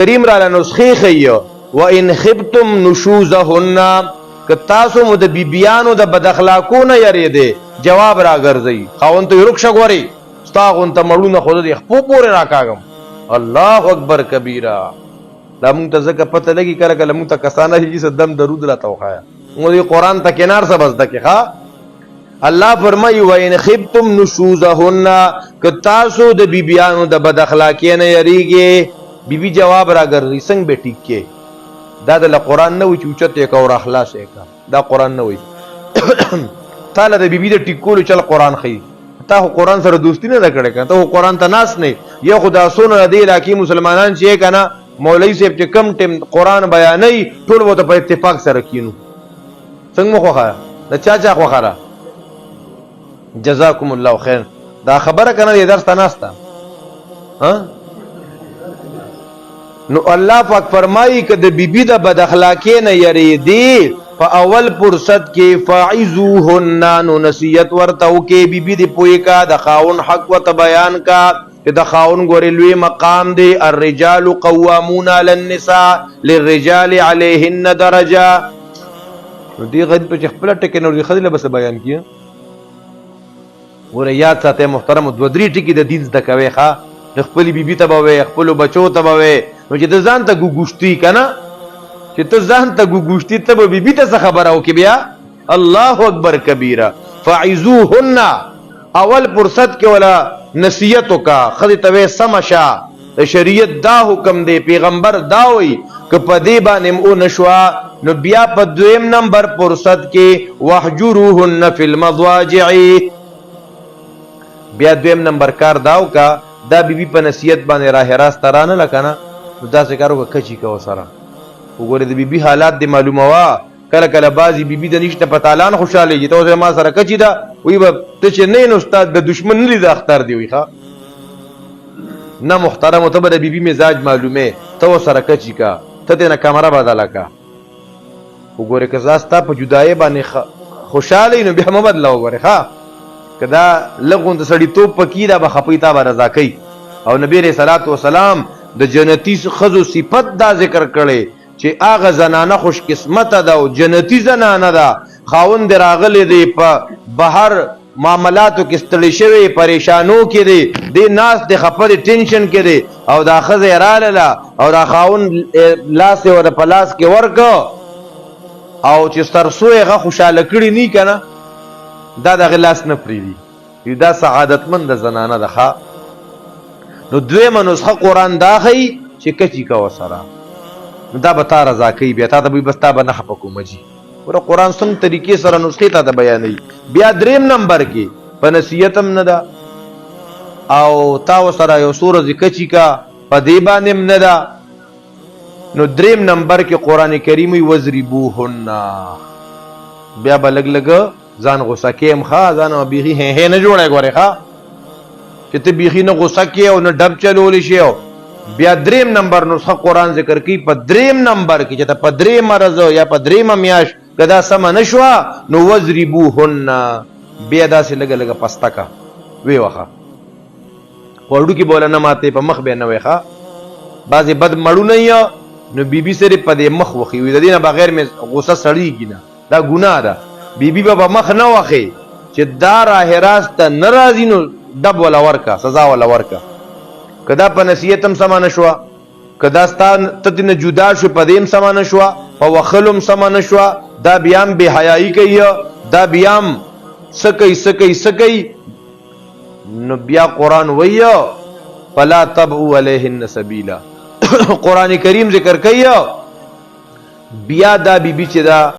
کریم را نسخی خیو و ان خبتم نشوزهن که تاسو مو د بیبیانو د بد اخلاقو نه یریده جواب را ګرځي خاوند ته رخصه غوري استاغون ته مړونه خود دې خپو پورې راکاګم الله اکبر کبیره دا مونږ ته ځکه پته لګي کله کله مونږ ته کسانه چې دم درود لا توخایا موږ قرآن ته کنار سبز دکې ښا الله فرمایي و ان خبتم نشوزهن که تاسو د بیبیانو د بد اخلاقی نه یریږي بیبي جواب را ګرځي څنګه به ټیک کې دا د قرآن نه وي چې اوچته کا او اخلاص کا دا قرآن نه وي تعالی د بیبي د ټیکولو چل قرآن خي تا قرآن سره دوستی نه کړې کنه ته قرآن ته ناس نه یو خدا سونه د علاقې مسلمانان چې کنه مولوی صاحب چې کم ټیم قرآن بیانوي ټول وته په اتفاق سره کینو څنګه مخ وخا د چا خوخره جزاکم الله خیر دا خبره کنه درس ته ناستا ها نو الله پاک فرمایي که د بیبي د بد اخلاقی نه یریدي په اول فرصت کې فاعذوهن نو نصیحت ورته وکي بیبي دی پوي کا د خاون حق وت بیان کا چې د خاون ګورې لوی مقام دی الرجال قوامون علی النساء للرجال علیهن درجه نو دی غد په خپل ټکنالوژي خدای له بس بیان کیه ګوره یاد ساته محترم دو درې ټکی د دین د کوي ښا د خپل بیبي ته به خپل بچو ته به نو چې د ځان ته ګوګوشتي کنه چې ته ځان ته ګوګوشتي ته به بیبي ته خبره وکي بیا الله اکبر کبیره فاعذوهن اول فرصت کې ولا نصیحت کا خدای ته سمشا د شریعت دا حکم دی پیغمبر دا وی ک په دې باندې او نشوا نو بیا په دویم نمبر فرصت کې واحجروهن فی المضاجع بیا دویم نمبر کار داو کا دا بیبي په نصیحت باندې راه راست رانه لکنه نو دا څه کارو کچی کو سره وګوره د بیبي حالات دی معلومه وا کله کله بازي بیبي د نشته په تعالان خوشاله دي ته ما سره کچی دا وی به ته چې نه استاد د دشمن نه لید اختر دی وی ښا نه محترم ته د بیبي مزاج معلومه ته سره کچی کا ته نه کیمرا بدل کا وګوره که زاستا په جدای باندې خوشاله نو به محمد الله وګوره ښا کدا لغون د سړی توپ پکې دا به خپیتا به رضا کوي او نبی رسول الله والسلام د جنتی خزو صفت دا ذکر کړي چې اغه زنانه خوش قسمت ده او جنتی زنانه ده خاوند راغله دی په بهر معاملاتو کې ستړي شوی پریشانو کې دی د ناس د خپل ټینشن کې دی او دا خزه رااله او دا خاوند لاس ور په لاس کې ورکو او چې سترسوې غه خوشاله کړي نه کنه دا د غلاس نه پریوي دا سعادتمند زنانه ده نو دویمه نسخه قرآن دا خی چې کچی کا وسره دا به تا رضا کوي بیا تا ته بس تا به نه خپه کوم جي ور قرآن څنګه طریقې سره نسخه ته بیانوي بیا دریم نمبر کې په نصیحتم نه ده او تا وسره یو سورې کچی کا په دی باندې نه ده نو دریم نمبر کې قرآن کریم وی وزربوهن بیا بلګ لګ ځان غوسه کېم ښا ځان بیخي هه نه جوړه غوړې ښا چې ته بیخي نه غوسه کې او نه ډب چلول شي بیا دریم نمبر نسخه قرآن ذکر کوي په دریم نمبر کې چې ته په دریم مرز یا په دریم میاش کدا سم نشوا نو وزربوهن بیا داسې لګ لګ پستکا وی وخه وړو کې بوله نه ماته په مخ به نه وخه بعضی بد مړو نه یا نو بیبي سره په دې مخ وخی وي د دینه بغیر مې غوسه سړیږي نه دا ګناه ده بیبي به مخ نه وخی چې دا راه راست ناراضی نو دب ولا ورکا سزا ولا ورکا کدا په نصیحتم سما نشوا کدا ستان تدین جدا شو پدیم سما نشوا په وخلم سما نشوا دا بیام به حیايي کوي دا بیام سکی نو بیا قرآن ویو فلا تبعوا علیهن سبیلا قرآن کریم ذکر کوي بیا دا بیبي چې دا